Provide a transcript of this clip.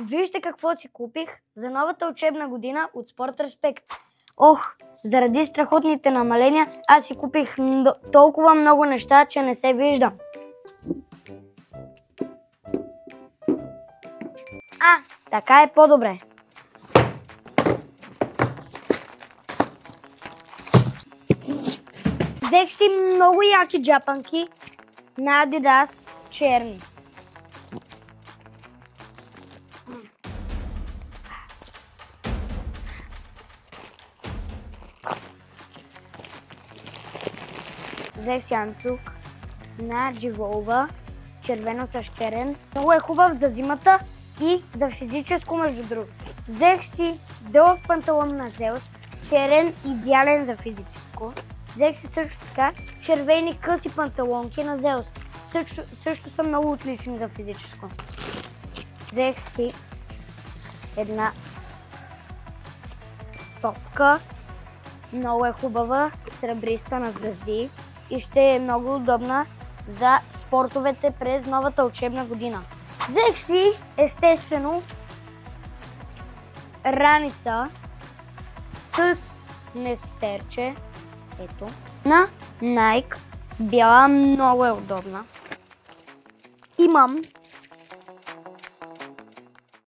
Вижте какво си купих за новата учебна година от Спорт Респект. Ох, заради страхотните намаления, аз си купих толкова много неща, че не се виждам. Така е по-добре. Взех си много яки джапанки на Adidas черни. Взех си анцук на Дживолва, червено с черен. Много е хубав за зимата и за физическо, между другото. Взех си дълъг панталон на Зеус, черен, идеален за физическо. Взех си също така червени къси панталонки на Зеус. Също са много отлични за физическо. Взех си една топка, много е хубава, сребриста на звезди и ще е много удобна за спортовете през новата учебна година. Взех си, естествено, раница с несерче, ето, на Nike. Бяла, много е удобна. Имам